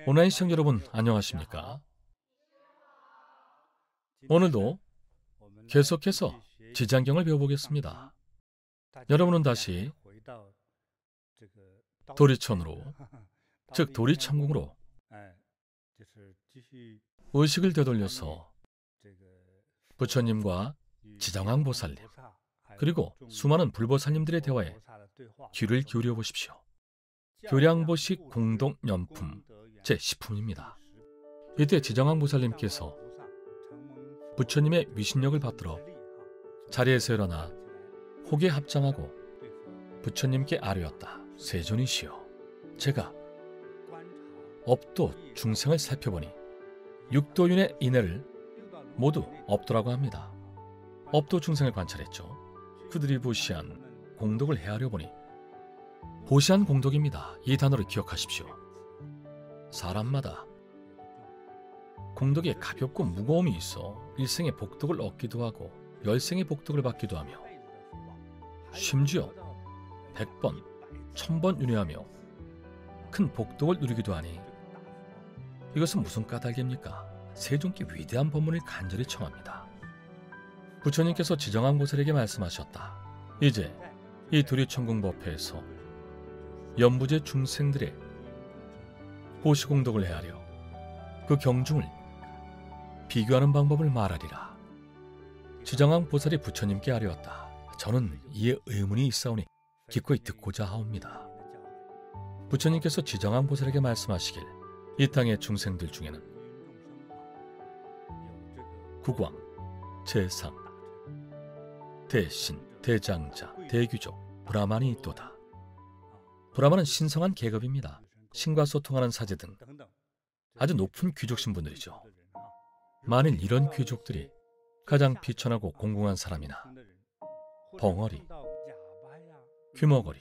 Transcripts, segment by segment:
온라인 시청자 여러분 안녕하십니까? 오늘도 계속해서 지장경을 배워보겠습니다. 여러분은 다시 도리천으로, 즉 도리천궁으로 의식을 되돌려서 부처님과 지장왕보살님 그리고 수많은 불보살님들의 대화에 귀를 기울여 보십시오. 교량보식 공동연품 제10품입니다. 이때 지장왕보살님께서 부처님의 위신력을 받들어 자리에서 일어나 호계 합장하고 부처님께 아뢰었다. 세존이시여, 제가 업도 중생을 살펴보니 육도윤의 인해를 모두 업도라고 합니다. 업도 중생을 관찰했죠. 그들이 보시한 공덕을 헤아려 보니 보시한 공덕입니다. 이 단어를 기억하십시오. 사람마다 공덕에 가볍고 무거움이 있어 일생의 복덕을 얻기도 하고 열생의 복덕을 받기도 하며 심지어 100번, 1000번 윤회하며 큰 복덕을 누리기도 하니 이것은 무슨 까닭입니까? 세존께 위대한 법문을 간절히 청합니다. 부처님께서 지정왕보살에게 말씀하셨다. 이제 이 도리천궁법회에서 연부제 중생들의 보시공덕을 헤아려 그 경중을 비교하는 방법을 말하리라. 지정왕보살이 부처님께 아뢰었다. 저는 이에 의문이 있사오니 기꺼이 듣고자 하옵니다. 부처님께서 지정왕보살에게 말씀하시길 이 땅의 중생들 중에는 국왕, 재상, 대신, 대장자, 대귀족, 브라만이 있도다. 브라만은 신성한 계급입니다. 신과 소통하는 사제 등 아주 높은 귀족 신분들이죠. 만일 이런 귀족들이 가장 비천하고 공공한 사람이나 벙어리, 귀머거리,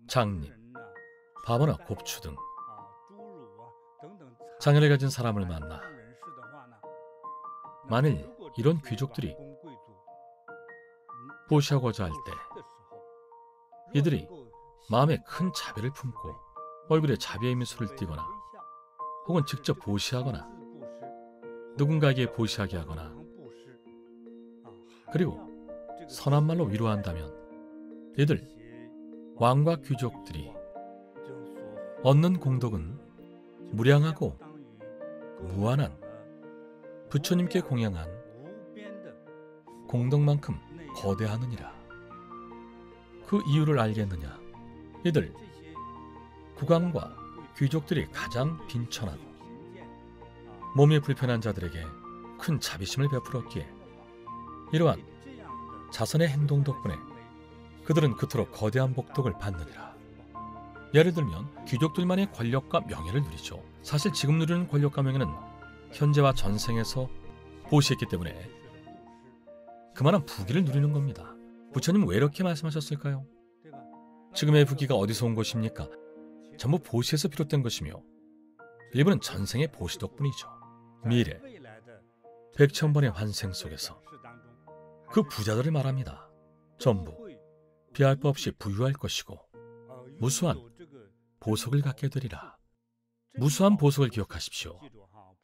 장님, 바보나 곱추 등 장애를 가진 사람을 만나 만일 이런 귀족들이 보시하고자 할 때 이들이 마음에 큰 자비를 품고 얼굴에 자비의 미소를 띠거나 혹은 직접 보시하거나 누군가에게 보시하게 하거나 그리고 선한 말로 위로한다면 이들 왕과 귀족들이 얻는 공덕은 무량하고 무한한 부처님께 공양한 공덕만큼 거대하느니라. 그 이유를 알겠느냐? 이들 국왕과 귀족들이 가장 빈천하고 몸이 불편한 자들에게 큰 자비심을 베풀었기에 이러한 자선의 행동 덕분에 그들은 그토록 거대한 복덕을 받느니라. 예를 들면 귀족들만의 권력과 명예를 누리죠. 사실 지금 누리는 권력과 명예는 현재와 전생에서 보시했기 때문에 그만한 부귀를 누리는 겁니다. 부처님은 왜 이렇게 말씀하셨을까요? 지금의 부귀가 어디서 온 것입니까? 전부 보시에서 비롯된 것이며 일부는 전생의 보시 덕분이죠. 미래, 백천번의 환생 속에서 그 부자들을 말합니다. 전부 비할 바 없이 부유할 것이고 무수한 보석을 갖게 되리라. 무수한 보석을 기억하십시오.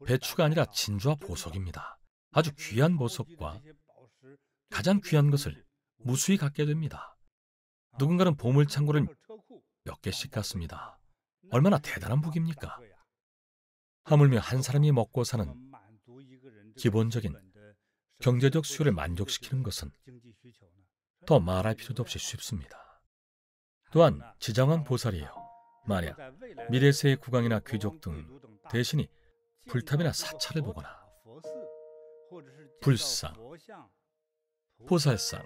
배추가 아니라 진주와 보석입니다. 아주 귀한 보석과 가장 귀한 것을 무수히 갖게 됩니다. 누군가는 보물창고를 몇 개씩 갖습니다. 얼마나 대단한 복입니까? 하물며 한 사람이 먹고 사는 기본적인 경제적 수요를 만족시키는 것은 더 말할 필요도 없이 쉽습니다. 또한 지장왕보살이에요. 만약 미래세의 국왕이나 귀족 등 대신이 불탑이나 사찰을 보거나 불상, 보살상,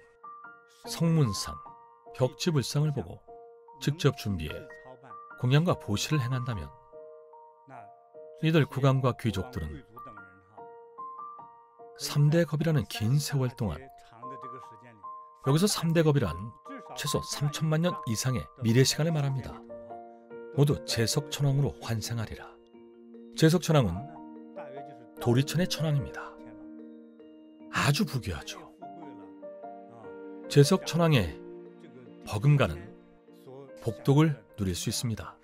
성문상, 벽지불상을 보고 직접 준비해 공양과 보시를 행한다면 이들 국왕과 귀족들은 3대 겁이라는 긴 세월 동안, 여기서 3대 겁이란 최소 3천만 년 이상의 미래 시간을 말합니다. 모두 제석천왕으로 환생하리라. 제석천왕은 도리천의 천왕입니다. 아주 부귀하죠. 제석천왕의 버금가는 복덕을 누릴 수 있습니다.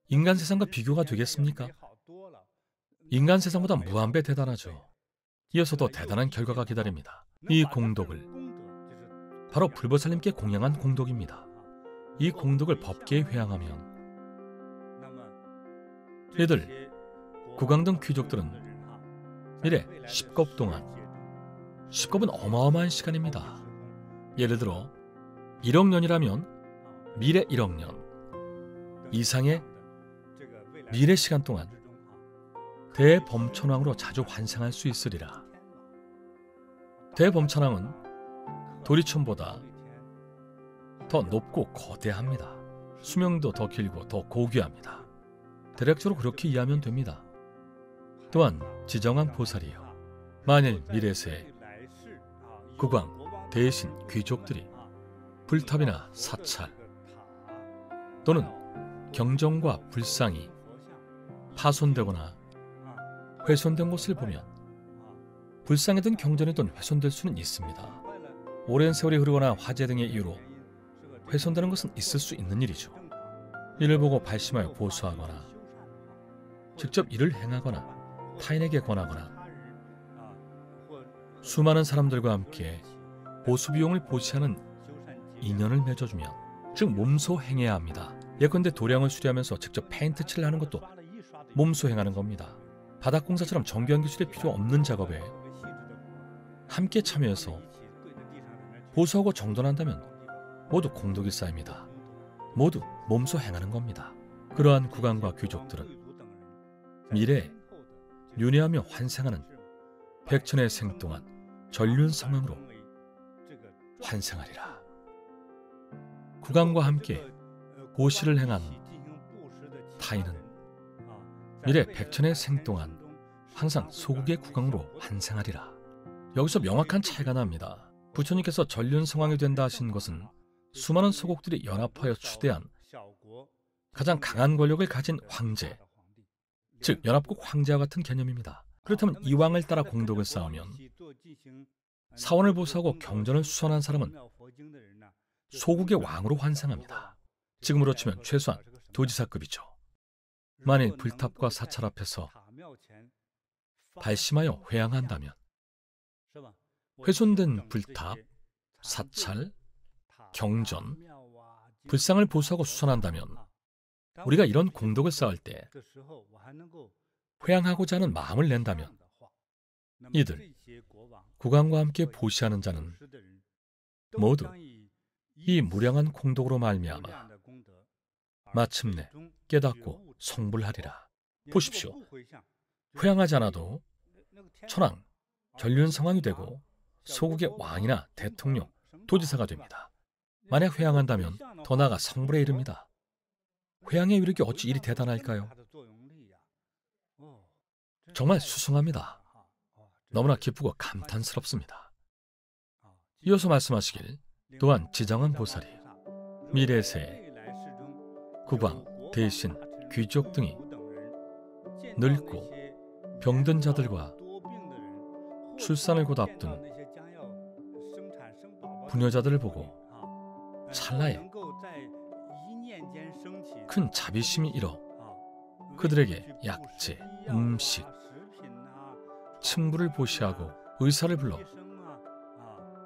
인간 세상과 비교가 되겠습니까? 인간 세상보다 무한배 대단하죠. 이어서 더 대단한 결과가 기다립니다. 이 공덕을 바로 불보살님께 공양한 공덕입니다. 이 공덕을 법계에 회양하면 이들 국왕 등 귀족들은 미래 10겁 동안, 10겁은 어마어마한 시간입니다. 예를 들어 1억 년이라면 미래 1억 년 이상의 미래 시간 동안 대범천왕으로 자주 환생할 수 있으리라. 대범천왕은 도리천보다 더 높고 거대합니다. 수명도 더 길고 더 고귀합니다. 대략적으로 그렇게 이해하면 됩니다. 또한 지정한 보살이요, 만일 미래세에 국왕, 대신 귀족들이 불탑이나 사찰 또는 경전과 불상이 파손되거나 훼손된 것을 보면 불상이든 경전이든 훼손될 수는 있습니다. 오랜 세월이 흐르거나 화재 등의 이유로 훼손되는 것은 있을 수 있는 일이죠. 이를 보고 발심하여 보수하거나 직접 이를 행하거나 타인에게 권하거나 수많은 사람들과 함께 보수 비용을 보시하는 인연을 맺어주면, 즉 몸소 행해야 합니다. 예컨대 도량을 수리하면서 직접 페인트 칠을 하는 것도 몸소 행하는 겁니다. 바닥공사처럼 정교한 기술이 필요 없는 작업에 함께 참여해서 보수하고 정돈한다면 모두 공덕이 쌓입니다. 모두 몸소 행하는 겁니다. 그러한 국왕과 귀족들은 미래에 윤회하며 환생하는 백천의 생 동안 전륜성왕으로 환생하리라. 국왕과 함께 보시를 행한 타인은 미래 백천의 생 동안 항상 소국의 국왕으로 환생하리라. 여기서 명확한 차이가 납니다. 부처님께서 전륜성왕이 된다 하신 것은 수많은 소국들이 연합하여 추대한 가장 강한 권력을 가진 황제, 즉 연합국 황제와 같은 개념입니다. 그렇다면 이 왕을 따라 공덕을 쌓으면 사원을 보수하고 경전을 수선한 사람은 소국의 왕으로 환생합니다. 지금으로 치면 최소한 도지사급이죠. 만일 불탑과 사찰 앞에서 발심하여 회양한다면 훼손된 불탑, 사찰, 경전, 불상을 보수하고 수선한다면 우리가 이런 공덕을 쌓을 때 회양하고자 하는 마음을 낸다면 이들 국왕과 함께 보시하는 자는 모두 이 무량한 공덕으로 말미암아 마침내 깨닫고 성불하리라. 보십시오. 회양하지 않아도 천황, 전륜성왕이 되고 소국의 왕이나 대통령, 도지사가 됩니다. 만약 회양한다면 더 나아가 성불에 이릅니다. 회양의 위력이 어찌 이리 대단할까요? 정말 수승합니다. 너무나 기쁘고 감탄스럽습니다. 이어서 말씀하시길, 또한 지정한 보살이 미래세에 국왕, 대신, 귀족 등이 늙고 병든 자들과 출산을 곧 앞둔 부녀자들을 보고 찰나에 큰 자비심이 일어 그들에게 약재, 음식, 침구를 보시하고 의사를 불러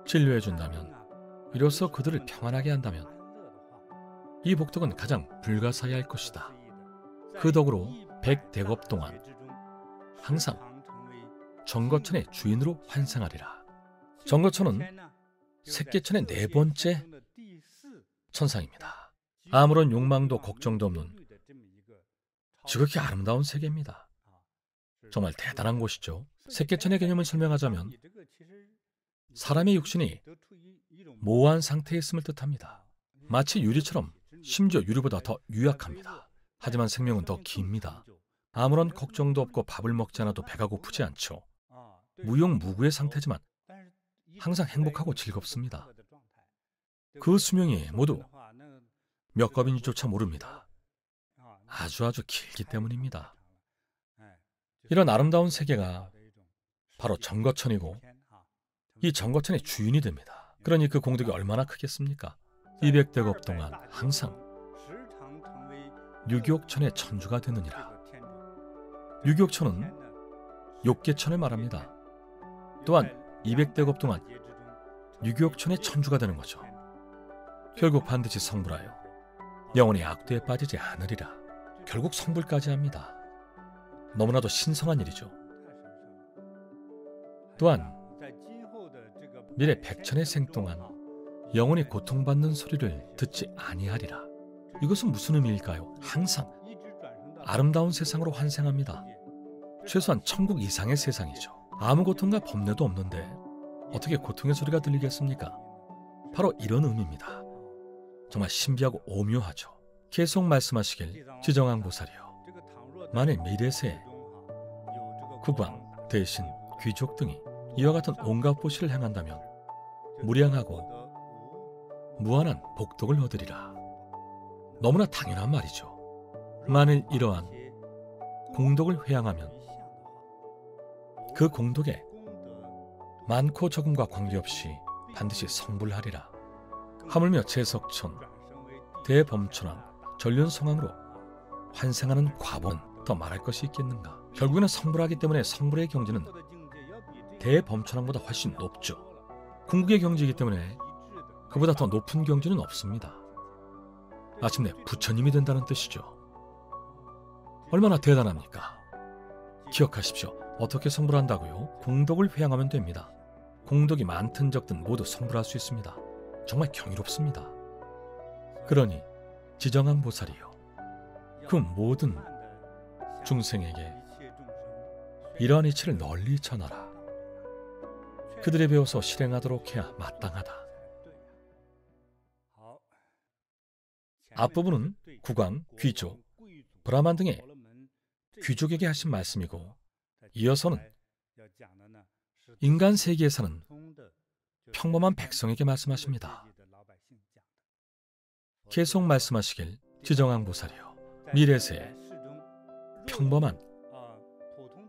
진료해준다면, 비로소 그들을 평안하게 한다면 이 복덕은 가장 불가사의할 것이다. 그 덕으로 100대겁 동안 항상 정거천의 주인으로 환생하리라. 정거천은 색계천의 4번째 천상입니다. 아무런 욕망도 걱정도 없는 지극히 아름다운 세계입니다. 정말 대단한 곳이죠. 색계천의 개념을 설명하자면 사람의 육신이 모호한 상태에 있음을 뜻합니다. 마치 유리처럼, 심지어 유리보다 더 유약합니다. 하지만 생명은 더 깁니다. 아무런 걱정도 없고 밥을 먹지 않아도 배가 고프지 않죠. 무용무구의 상태지만 항상 행복하고 즐겁습니다. 그 수명이 모두 몇 겁인지조차 모릅니다. 아주 길기 때문입니다. 이런 아름다운 세계가 바로 정거천이고 이 정거천의 주인이 됩니다. 그러니 그 공덕이 얼마나 크겠습니까? 200대겁 동안 항상 류교천의 천주가 되느니라. 류교천은 욕계천을 말합니다. 또한 200대급 동안 류교천의 천주가 되는 거죠. 결국 반드시 성불하여 영원히 악도에 빠지지 않으리라. 결국 성불까지 합니다. 너무나도 신성한 일이죠. 또한 미래 백천의 생 동안 영원히 고통받는 소리를 듣지 아니하리라. 이것은 무슨 의미일까요? 항상 아름다운 세상으로 환생합니다. 최소한 천국 이상의 세상이죠. 아무 고통과 법례도 없는데 어떻게 고통의 소리가 들리겠습니까? 바로 이런 의미입니다. 정말 신비하고 오묘하죠. 계속 말씀하시길 지정왕보살이여, 만일 미래세에 국왕, 대신, 귀족 등이 이와 같은 온갖 보시를 행한다면 무량하고 무한한 복덕을 얻으리라. 너무나 당연한 말이죠. 만일 이러한 공덕을 회양하면 그 공덕에 많고 적음과 관계없이 반드시 성불하리라. 하물며 제석천, 대범천왕, 전륜성왕으로 환생하는 과본 더 말할 것이 있겠는가. 결국에는 성불하기 때문에 성불의 경지는 대범천왕보다 훨씬 높죠. 궁극의 경지이기 때문에 그보다 더 높은 경지는 없습니다. 마침내 부처님이 된다는 뜻이죠. 얼마나 대단합니까? 기억하십시오. 어떻게 성불한다고요? 공덕을 회양하면 됩니다. 공덕이 많든 적든 모두 성불할 수 있습니다. 정말 경이롭습니다. 그러니 지정왕보살이요, 그 모든 중생에게 이러한 이치를 널리 전하라. 그들에 배워서 실행하도록 해야 마땅하다. 앞부분은 국왕, 귀족, 브라만 등의 귀족에게 하신 말씀이고, 이어서는 인간 세계에 사는 평범한 백성에게 말씀하십니다. 계속 말씀하시길 지정왕보살이여, 미래세에 평범한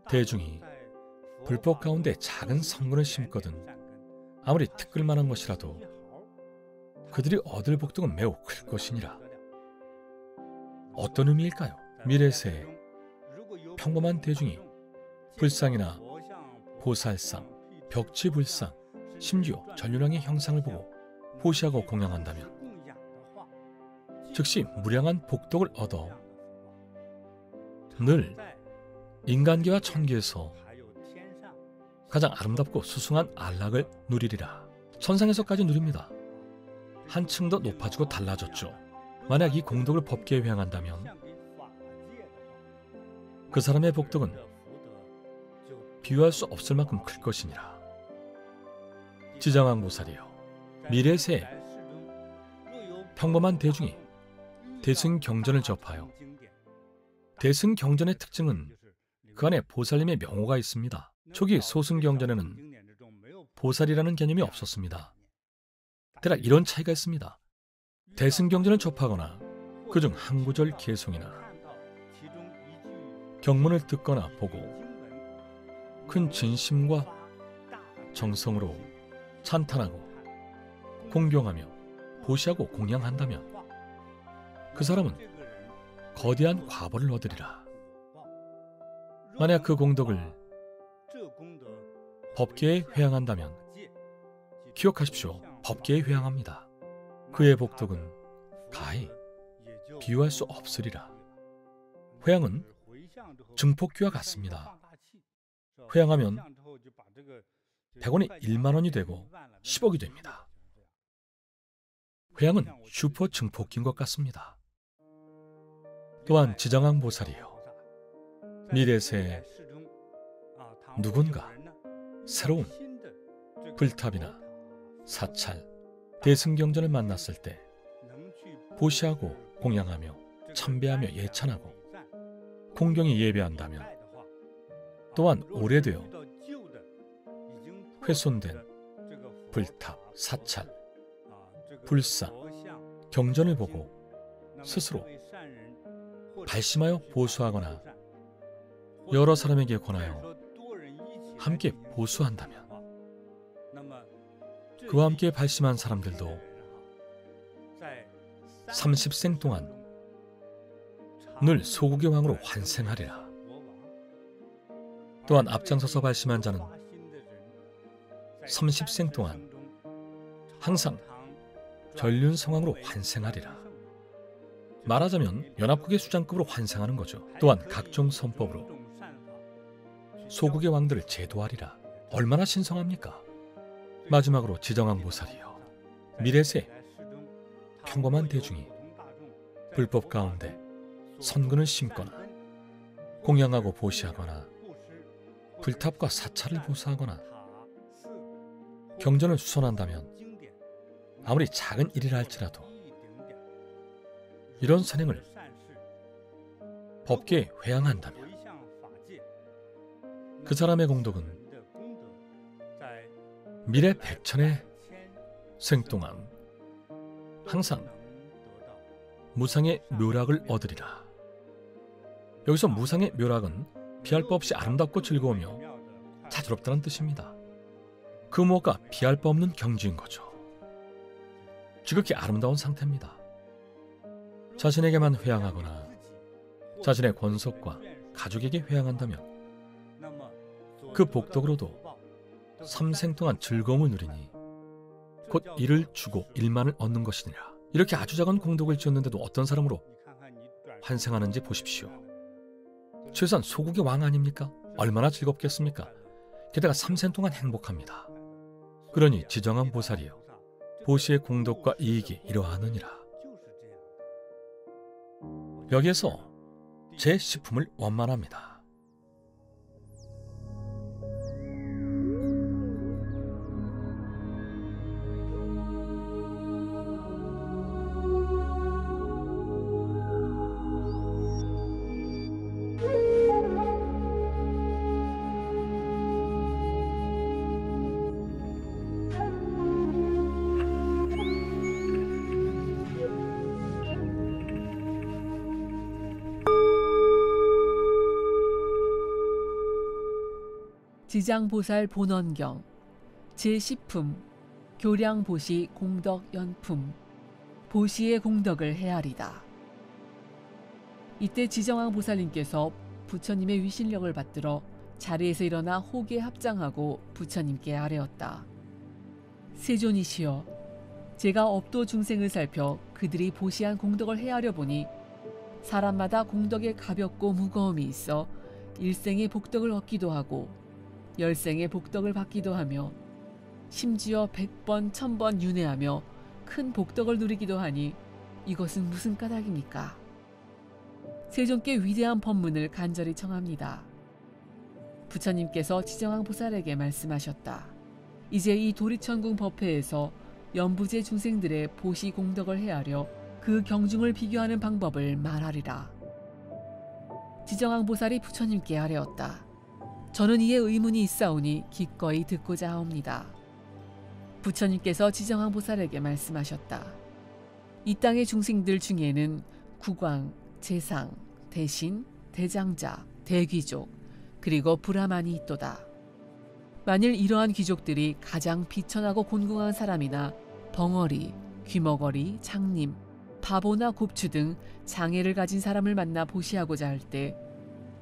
대중이 불법 가운데 작은 성근을 심거든 아무리 티끌만한 것이라도 그들이 얻을 복덕은 매우 클 것이니라. 어떤 의미일까요? 미래세에 평범한 대중이 불상이나 보살상, 벽지불상, 심지어 전륜왕의 형상을 보고 보시하고 공양한다면 즉시 무량한 복덕을 얻어 늘 인간계와 천계에서 가장 아름답고 수승한 안락을 누리리라. 천상에서까지 누립니다. 한층 더 높아지고 달라졌죠. 만약 이 공덕을 법계에 회양한다면 그 사람의 복덕은 비유할 수 없을 만큼 클 것이니라. 지정왕보살이여, 미래세에 평범한 대중이 대승경전을 접하여, 대승경전의 특징은 그 안에 보살님의 명호가 있습니다. 초기 소승경전에는 보살이라는 개념이 없었습니다. 대략 이런 차이가 있습니다. 대승경전을 접하거나 그중 한 구절 개송이나 경문을 듣거나 보고 큰 진심과 정성으로 찬탄하고 공경하며 보시하고 공양한다면 그 사람은 거대한 과보를 얻으리라. 만약 그 공덕을 법계에 회양한다면 기억하십시오. 법계에 회양합니다. 그의 복덕은 가히 비유할 수 없으리라. 회양은 증폭기와 같습니다. 회양하면 100원이 1만 원이 되고 10억이 됩니다. 회양은 슈퍼 증폭기인 것 같습니다. 또한 지정왕보살이요, 미래세에 누군가 새로운 불탑이나 사찰, 대승경전을 만났을 때 보시하고 공양하며 참배하며 예찬하고 공경히 예배한다면, 또한 오래되어 훼손된 불탑, 사찰, 불상, 경전을 보고 스스로 발심하여 보수하거나 여러 사람에게 권하여 함께 보수한다면 그와 함께 발심한 사람들도 30생 동안 늘 소국의 왕으로 환생하리라. 또한 앞장서서 발심한 자는 30생 동안 항상 전륜성왕으로 환생하리라. 말하자면 연합국의 수장급으로 환생하는 거죠. 또한 각종 선법으로 소국의 왕들을 제도하리라. 얼마나 신성합니까? 마지막으로 지정왕 보살이여, 미래세 평범한 대중이 불법 가운데 선근을 심거나 공양하고 보시하거나 불탑과 사찰을 보수하거나 경전을 수선한다면 아무리 작은 일이라 할지라도 이런 선행을 법계에 회양한다면 그 사람의 공덕은 미래 백천의 생 동안 항상 무상의 묘락을 얻으리라. 여기서 무상의 묘락은 비할 바 없이 아름답고 즐거우며 자주롭다는 뜻입니다. 그 무엇과 비할 바 없는 경지인 거죠. 지극히 아름다운 상태입니다. 자신에게만 회양하거나 자신의 권속과 가족에게 회양한다면 그 복덕으로도 3생 동안 즐거움을 누리니 곧 일을 주고 일만을 얻는 것이니라. 이렇게 아주 작은 공덕을 지었는데도 어떤 사람으로 환생하는지 보십시오. 최소한 소국의 왕 아닙니까? 얼마나 즐겁겠습니까? 게다가 3생 동안 행복합니다. 그러니 지정왕 보살이여, 보시의 공덕과 이익이 이러하느니라. 여기에서 제 시품을 원만합니다. 지장보살 본원경 제10품 교량보시 공덕연품 보시의 공덕을 헤아리다. 이때 지정왕 보살님께서 부처님의 위신력을 받들어 자리에서 일어나 호계에 합장하고 부처님께 아뢰었다. 세존이시여, 제가 업도 중생을 살펴 그들이 보시한 공덕을 헤아려 보니 사람마다 공덕에 가볍고 무거움이 있어 일생의 복덕을 얻기도 하고 열생의 복덕을 받기도 하며 심지어 100번, 1000번 윤회하며 큰 복덕을 누리기도 하니 이것은 무슨 까닭입니까? 세존께 위대한 법문을 간절히 청합니다. 부처님께서 지정왕 보살에게 말씀하셨다. 이제 이 도리천궁 법회에서 연부제 중생들의 보시 공덕을 헤아려 그 경중을 비교하는 방법을 말하리라. 지정왕 보살이 부처님께 아뢰었다. 저는 이에 의문이 있사오니 기꺼이 듣고자 하옵니다. 부처님께서 지정왕 보살에게 말씀하셨다. 이 땅의 중생들 중에는 국왕, 재상, 대신, 대장자, 대귀족, 그리고 브라만이 있도다. 만일 이러한 귀족들이 가장 비천하고 곤궁한 사람이나 벙어리, 귀머거리, 장님, 바보나 곱추 등 장애를 가진 사람을 만나 보시하고자 할 때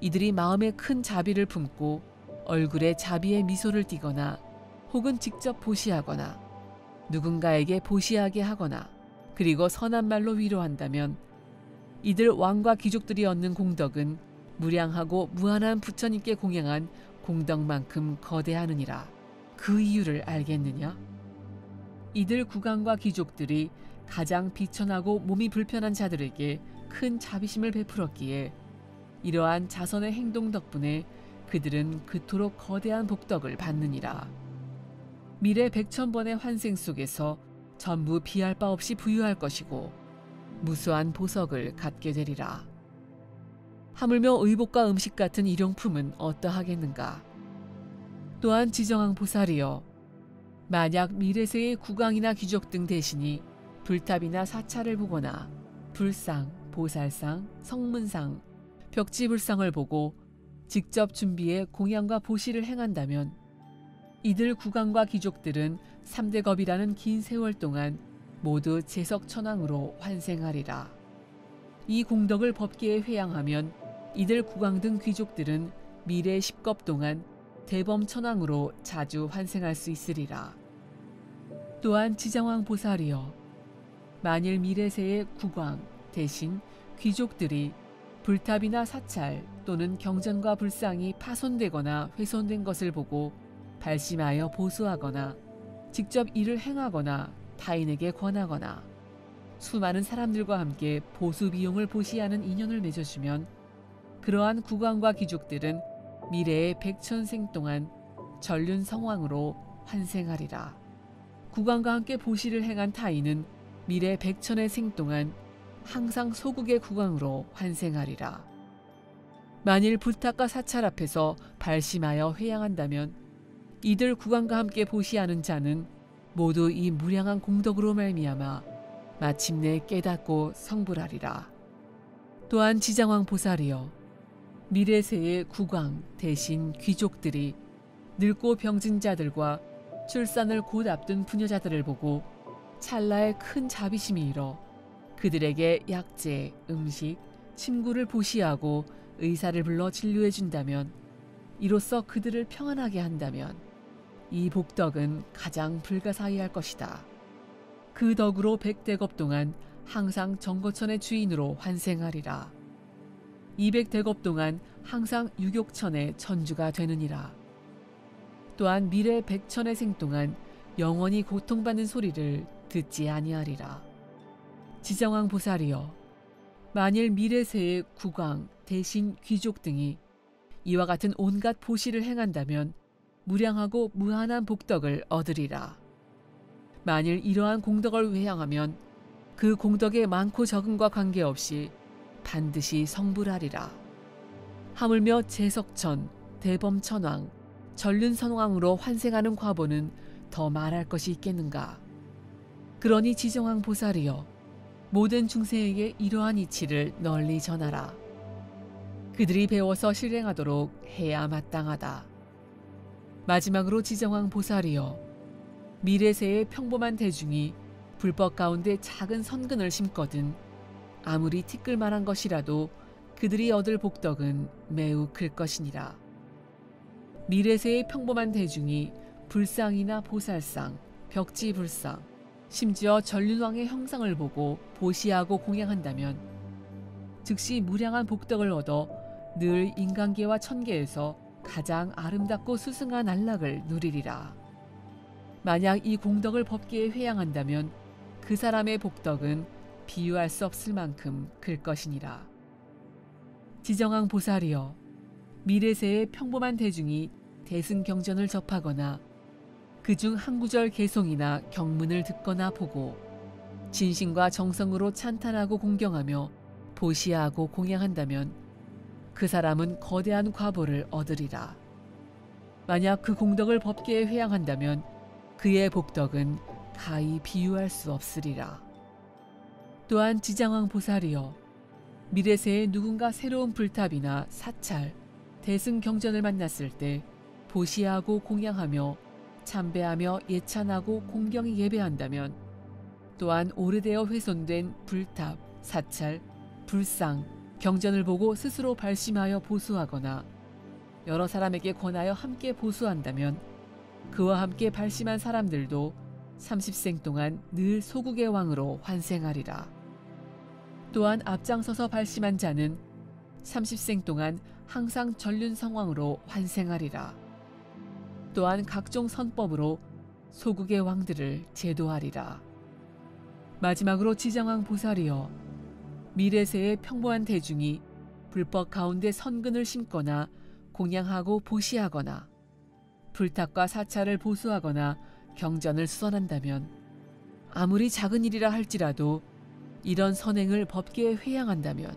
이들이 마음에 큰 자비를 품고 얼굴에 자비의 미소를 띠거나 혹은 직접 보시하거나 누군가에게 보시하게 하거나 그리고 선한 말로 위로한다면 이들 왕과 귀족들이 얻는 공덕은 무량하고 무한한 부처님께 공양한 공덕만큼 거대하느니라. 그 이유를 알겠느냐? 이들 국왕과 귀족들이 가장 비천하고 몸이 불편한 자들에게 큰 자비심을 베풀었기에 이러한 자선의 행동 덕분에 그들은 그토록 거대한 복덕을 받느니라. 미래 100,000번의 환생 속에서 전부 비할 바 없이 부유할 것이고 무수한 보석을 갖게 되리라. 하물며 의복과 음식 같은 일용품은 어떠하겠는가? 또한 지정왕 보살이여, 만약 미래세의 국왕이나 귀족 등 대신이 불탑이나 사찰을 보거나 불상, 보살상, 성문상, 벽지불상을 보고 직접 준비해 공양과 보시를 행한다면 이들 국왕과 귀족들은 3대 겁이라는 긴 세월 동안 모두 재석천왕으로 환생하리라. 이 공덕을 법계에 회양하면 이들 국왕 등 귀족들은 미래 10겁 동안 대범천왕으로 자주 환생할 수 있으리라. 또한 지정왕 보살이여, 만일 미래세의 국왕 대신 귀족들이 불탑이나 사찰 또는 경전과 불상이 파손되거나 훼손된 것을 보고 발심하여 보수하거나 직접 이를 행하거나 타인에게 권하거나 수많은 사람들과 함께 보수 비용을 보시하는 인연을 맺어주면 그러한 국왕과 귀족들은 미래의 백천생 동안 전륜 성왕으로 환생하리라. 국왕과 함께 보시를 행한 타인은 미래 백천의 생 동안 항상 소국의 국왕으로 환생하리라. 만일 불탑과 사찰 앞에서 발심하여 회양한다면 이들 국왕과 함께 보시하는 자는 모두 이 무량한 공덕으로 말미암아 마침내 깨닫고 성불하리라. 또한 지장왕 보살이여, 미래세의 국왕 대신 귀족들이 늙고 병진 자들과 출산을 곧 앞둔 부녀자들을 보고 찰나에 큰 자비심이 일어 그들에게 약재, 음식, 침구를 보시하고 의사를 불러 진료해 준다면, 이로써 그들을 평안하게 한다면 이 복덕은 가장 불가사의할 것이다. 그 덕으로 100대겁 동안 항상 정거천의 주인으로 환생하리라. 200대겁 동안 항상 유격천의 천주가 되느니라. 또한 미래 100천의 생 동안 영원히 고통받는 소리를 듣지 아니하리라. 지정왕 보살이여, 만일 미래세의 국왕 대신 귀족 등이 이와 같은 온갖 보시를 행한다면 무량하고 무한한 복덕을 얻으리라. 만일 이러한 공덕을 회양하면 그 공덕의 많고 적음과 관계없이 반드시 성불하리라. 하물며 제석천, 대범천왕, 전륜선왕으로 환생하는 과보는 더 말할 것이 있겠는가. 그러니 지정왕 보살이여, 모든 중생에게 이러한 이치를 널리 전하라. 그들이 배워서 실행하도록 해야 마땅하다. 마지막으로 지정왕 보살이여, 미래세의 평범한 대중이 불법 가운데 작은 선근을 심거든 아무리 티끌만한 것이라도 그들이 얻을 복덕은 매우 클 것이니라. 미래세의 평범한 대중이 불상이나 보살상, 벽지불상, 심지어 전륜왕의 형상을 보고 보시하고 공양한다면 즉시 무량한 복덕을 얻어 늘 인간계와 천계에서 가장 아름답고 수승한 안락을 누리리라. 만약 이 공덕을 법계에 회양한다면 그 사람의 복덕은 비유할 수 없을 만큼 클 것이니라. 지정왕 보살이여, 미래세의 평범한 대중이 대승경전을 접하거나 그중 한 구절 개송이나 경문을 듣거나 보고 진심과 정성으로 찬탄하고 공경하며 보시하고 공양한다면 그 사람은 거대한 과보를 얻으리라. 만약 그 공덕을 법계에 회양한다면 그의 복덕은 가히 비유할 수 없으리라. 또한 지장왕 보살이여, 미래세에 누군가 새로운 불탑이나 사찰, 대승경전을 만났을 때 보시하고 공양하며 참배하며 예찬하고 공경히 예배한다면, 또한 오래되어 훼손된 불탑, 사찰, 불상, 경전을 보고 스스로 발심하여 보수하거나 여러 사람에게 권하여 함께 보수한다면 그와 함께 발심한 사람들도 30생 동안 늘 소국의 왕으로 환생하리라. 또한 앞장서서 발심한 자는 30생 동안 항상 전륜성왕으로 환생하리라. 또한 각종 선법으로 소국의 왕들을 제도하리라. 마지막으로 지정왕 보살이여, 미래세의 평범한 대중이 불법 가운데 선근을 심거나 공양하고 보시하거나 불탑과 사찰을 보수하거나 경전을 수선한다면 아무리 작은 일이라 할지라도 이런 선행을 법계에 회양한다면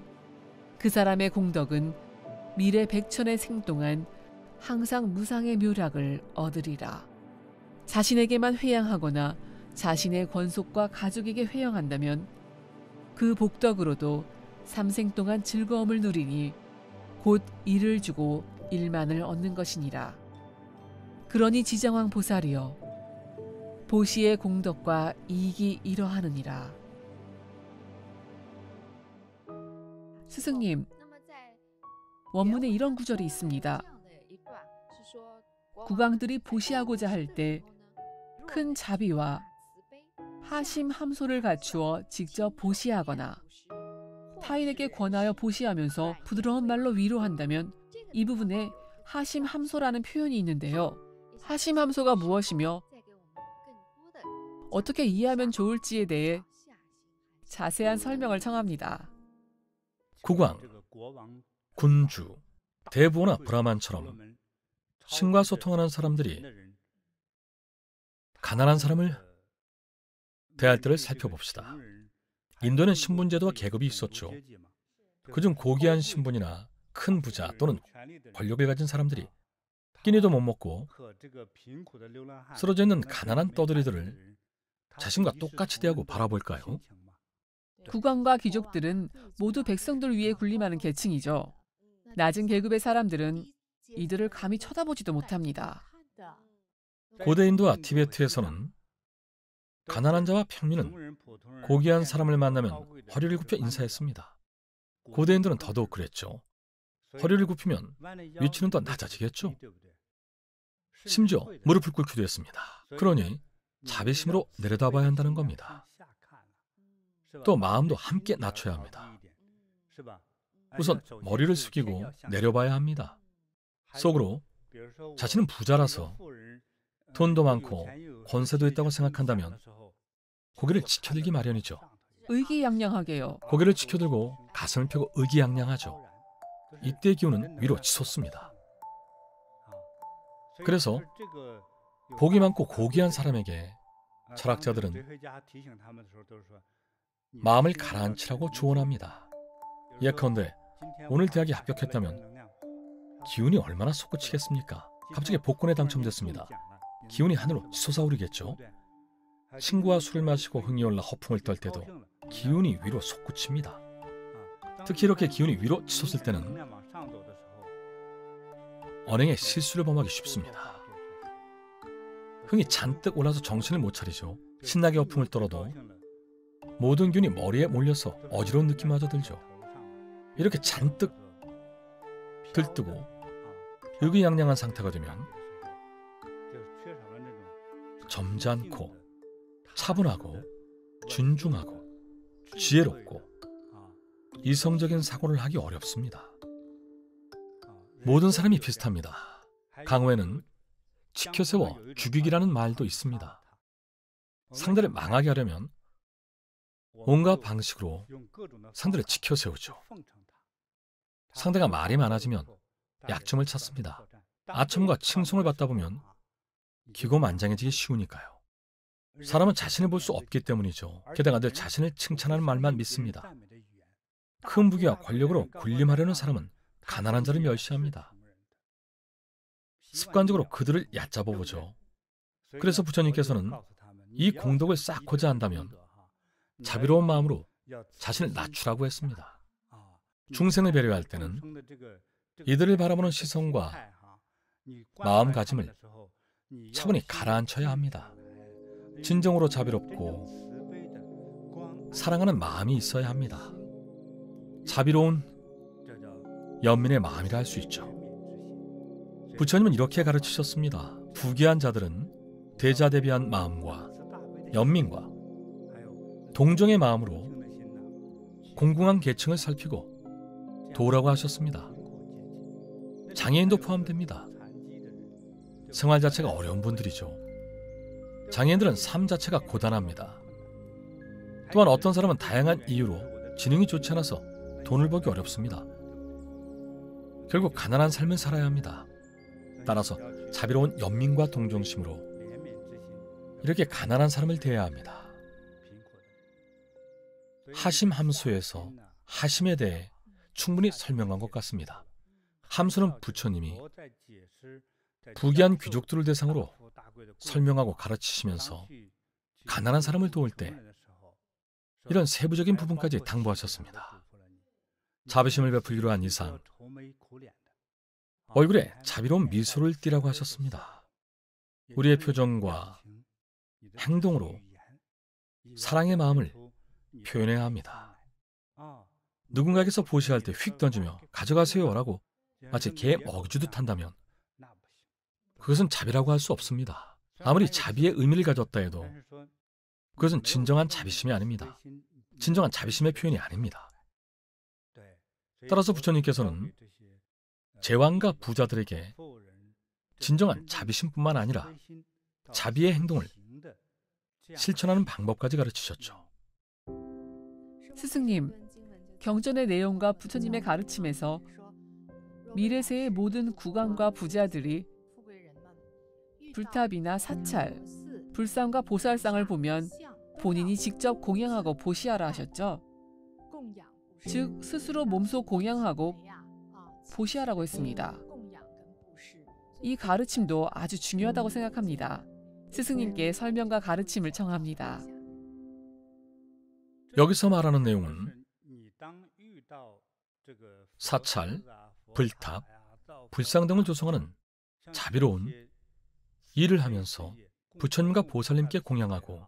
그 사람의 공덕은 미래 100천의 생 동안 항상 무상의 묘락을 얻으리라. 자신에게만 회양하거나 자신의 권속과 가족에게 회양한다면 그 복덕으로도 3생 동안 즐거움을 누리니 곧 일을 주고 일만을 얻는 것이니라. 그러니 지정왕 보살이여, 보시의 공덕과 이익이 이러하느니라. 스승님, 원문에 이런 구절이 있습니다. 국왕들이 보시하고자 할 때 큰 자비와 하심 함소를 갖추어 직접 보시하거나 타인에게 권하여 보시하면서 부드러운 말로 위로한다면 이 부분에 하심 함소라는 표현이 있는데요. 하심 함소가 무엇이며 어떻게 이해하면 좋을지에 대해 자세한 설명을 청합니다. 국왕, 군주, 대부나 브라만처럼 신과 소통하는 사람들이 가난한 사람을 대할 때를 살펴봅시다. 인도는 신분제도와 계급이 있었죠. 그중 고귀한 신분이나 큰 부자 또는 권력을 가진 사람들이 끼니도 못 먹고 쓰러져 있는 가난한 떠돌이들을 자신과 똑같이 대하고 바라볼까요? 국왕과 귀족들은 모두 백성들 위에 군림하는 계층이죠. 낮은 계급의 사람들은 이들을 감히 쳐다보지도 못합니다. 고대 인도와 티베트에서는 가난한 자와 평민은 고귀한 사람을 만나면 허리를 굽혀 인사했습니다. 고대 인도는 더더욱 그랬죠. 허리를 굽히면 위치는 더 낮아지겠죠. 심지어 무릎을 꿇기도 했습니다. 그러니 자비심으로 내려다봐야 한다는 겁니다. 또 마음도 함께 낮춰야 합니다. 우선 머리를 숙이고 내려봐야 합니다. 속으로 자신은 부자라서 돈도 많고 권세도 있다고 생각한다면 고개를 치켜들기 마련이죠. 의기양양하게요. 고개를 치켜들고 가슴을 펴고 의기양양하죠. 이때의 기운은 위로 치솟습니다. 그래서 복이 많고 고귀한 사람에게 철학자들은 마음을 가라앉히라고 조언합니다. 예컨대 오늘 대학에 합격했다면 기운이 얼마나 솟구치겠습니까? 갑자기 복권에 당첨됐습니다. 기운이 하늘로 솟아오르겠죠. 친구와 술을 마시고 흥이 올라 허풍을 떨 때도 기운이 위로 솟구칩니다. 특히 이렇게 기운이 위로 치솟을 때는 언행에 실수를 범하기 쉽습니다. 흥이 잔뜩 올라서 정신을 못 차리죠. 신나게 허풍을 떨어도 모든 기운이 머리에 몰려서 어지러운 느낌마저 들죠. 이렇게 잔뜩 들뜨고 의기양양한 상태가 되면 점잖고 차분하고 준중하고 지혜롭고 이성적인 사고를 하기 어렵습니다. 모든 사람이 비슷합니다. 강호에는 치켜세워 죽이기라는 말도 있습니다. 상대를 망하게 하려면 온갖 방식으로 상대를 치켜세우죠. 상대가 말이 많아지면 약점을 찾습니다. 아첨과 칭송을 받다 보면 기고만장해지기 쉬우니까요. 사람은 자신을 볼 수 없기 때문이죠. 게다가 늘 자신을 칭찬하는 말만 믿습니다. 큰 부귀와 권력으로 군림하려는 사람은 가난한 자를 멸시합니다. 습관적으로 그들을 얕잡아보죠. 그래서 부처님께서는 이 공덕을 쌓고자 한다면 자비로운 마음으로 자신을 낮추라고 했습니다. 중생을 배려할 때는 이들을 바라보는 시선과 마음가짐을 차분히 가라앉혀야 합니다. 진정으로 자비롭고 사랑하는 마음이 있어야 합니다. 자비로운 연민의 마음이라 할 수 있죠. 부처님은 이렇게 가르치셨습니다. 부귀한 자들은 대자대비한 마음과 연민과 동정의 마음으로 공공한 계층을 살피고 도우라고 하셨습니다. 장애인도 포함됩니다. 생활 자체가 어려운 분들이죠. 장애인들은 삶 자체가 고단합니다. 또한 어떤 사람은 다양한 이유로 지능이 좋지 않아서 돈을 벌기 어렵습니다. 결국 가난한 삶을 살아야 합니다. 따라서 자비로운 연민과 동정심으로 이렇게 가난한 사람을 대해야 합니다. 하심 함수에서 하심에 대해 충분히 설명한 것 같습니다. 함수는 부처님이 부귀한 귀족들을 대상으로 설명하고 가르치시면서 가난한 사람을 도울 때 이런 세부적인 부분까지 당부하셨습니다. 자비심을 베풀기로 한 이상 얼굴에 자비로운 미소를 띠라고 하셨습니다. 우리의 표정과 행동으로 사랑의 마음을 표현해야 합니다. 누군가에게서 보시할 때 휙 던지며 가져가세요라고 마치 개 먹이주듯 한다면 그것은 자비라고 할 수 없습니다. 아무리 자비의 의미를 가졌다 해도 그것은 진정한 자비심이 아닙니다. 진정한 자비심의 표현이 아닙니다. 따라서 부처님께서는 제왕과 부자들에게 진정한 자비심뿐만 아니라 자비의 행동을 실천하는 방법까지 가르치셨죠. 스승님, 경전의 내용과 부처님의 가르침에서 미래세의 모든 국왕과 부자들이 불탑이나 사찰, 불상과 보살상을 보면 본인이 직접 공양하고 보시하라 하셨죠. 즉 스스로 몸소 공양하고 보시하라고 했습니다. 이 가르침도 아주 중요하다고 생각합니다. 스승님께 설명과 가르침을 청합니다. 여기서 말하는 내용은 사찰, 불탑, 불상 등을 조성하는 자비로운 일을 하면서 부처님과 보살님께 공양하고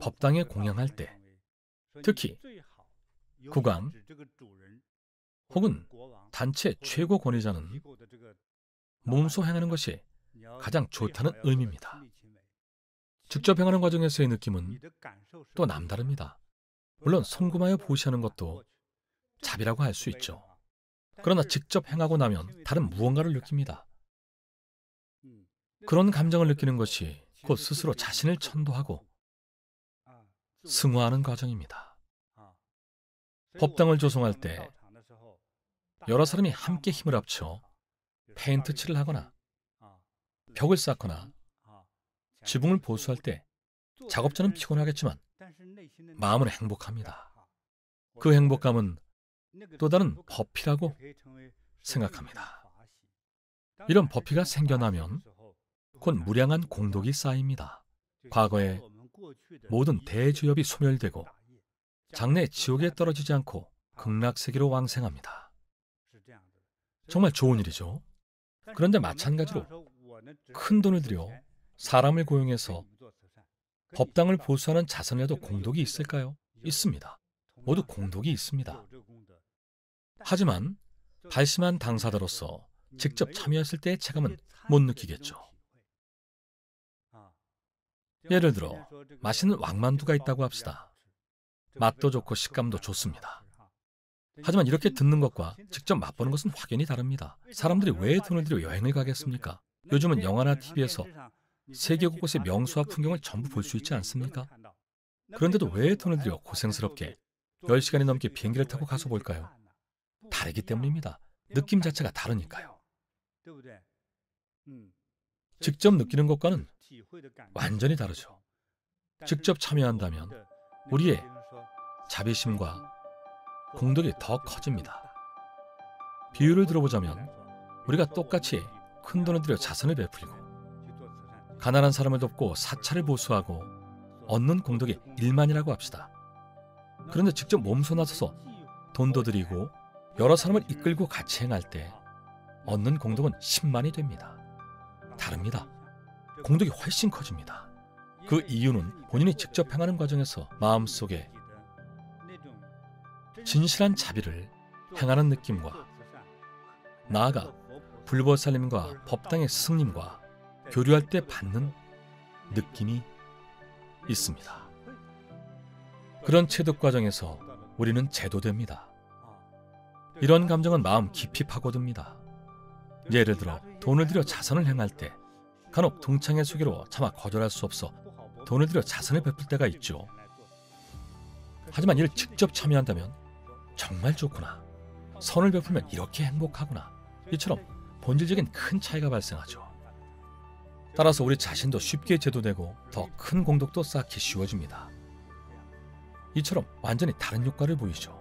법당에 공양할 때, 특히 국왕 혹은 단체 최고 권위자는 몸소 행하는 것이 가장 좋다는 의미입니다. 직접 행하는 과정에서의 느낌은 또 남다릅니다. 물론 송금하여 보시하는 것도 자비라고 할 수 있죠. 그러나 직접 행하고 나면 다른 무언가를 느낍니다. 그런 감정을 느끼는 것이 곧 스스로 자신을 천도하고 승화하는 과정입니다. 법당을 조성할 때 여러 사람이 함께 힘을 합쳐 페인트 칠을 하거나 벽을 쌓거나 지붕을 보수할 때 작업자는 피곤하겠지만 마음은 행복합니다. 그 행복감은 또 다른 버피라고 생각합니다. 이런 버피가 생겨나면 곧 무량한 공덕이 쌓입니다. 과거에 모든 대주엽이 소멸되고 장래 지옥에 떨어지지 않고 극락세계로 왕생합니다. 정말 좋은 일이죠. 그런데 마찬가지로 큰 돈을 들여 사람을 고용해서 법당을 보수하는 자선에도 공덕이 있을까요? 있습니다. 모두 공덕이 있습니다. 하지만 발심한 당사자로서 직접 참여했을 때의 체감은 못 느끼겠죠. 예를 들어 맛있는 왕만두가 있다고 합시다. 맛도 좋고 식감도 좋습니다. 하지만 이렇게 듣는 것과 직접 맛보는 것은 확연히 다릅니다. 사람들이 왜 돈을 들여 여행을 가겠습니까? 요즘은 영화나 TV에서 세계 곳곳의 명소와 풍경을 전부 볼 수 있지 않습니까? 그런데도 왜 돈을 들여 고생스럽게 10시간이 넘게 비행기를 타고 가서 볼까요? 다르기 때문입니다. 느낌 자체가 다르니까요. 직접 느끼는 것과는 완전히 다르죠. 직접 참여한다면 우리의 자비심과 공덕이 더 커집니다. 비유를 들어보자면 우리가 똑같이 큰 돈을 들여 자선을 베풀고 가난한 사람을 돕고 사찰을 보수하고 얻는 공덕이 1만이라고 합시다. 그런데 직접 몸소 나서서 돈도 들이고 여러 사람을 이끌고 같이 행할 때 얻는 공덕은 10만이 됩니다. 다릅니다. 공덕이 훨씬 커집니다. 그 이유는 본인이 직접 행하는 과정에서 마음속에 진실한 자비를 행하는 느낌과 나아가 불보살님과 법당의 스승님과 교류할 때 받는 느낌이 있습니다. 그런 체득 과정에서 우리는 제도됩니다. 이런 감정은 마음 깊이 파고듭니다. 예를 들어 돈을 들여 자선을 행할 때 간혹 동창의 소개로 차마 거절할 수 없어 돈을 들여 자선을 베풀 때가 있죠. 하지만 이를 직접 참여한다면 정말 좋구나, 선을 베풀면 이렇게 행복하구나, 이처럼 본질적인 큰 차이가 발생하죠. 따라서 우리 자신도 쉽게 제도되고 더 큰 공덕도 쌓기 쉬워집니다. 이처럼 완전히 다른 효과를 보이죠.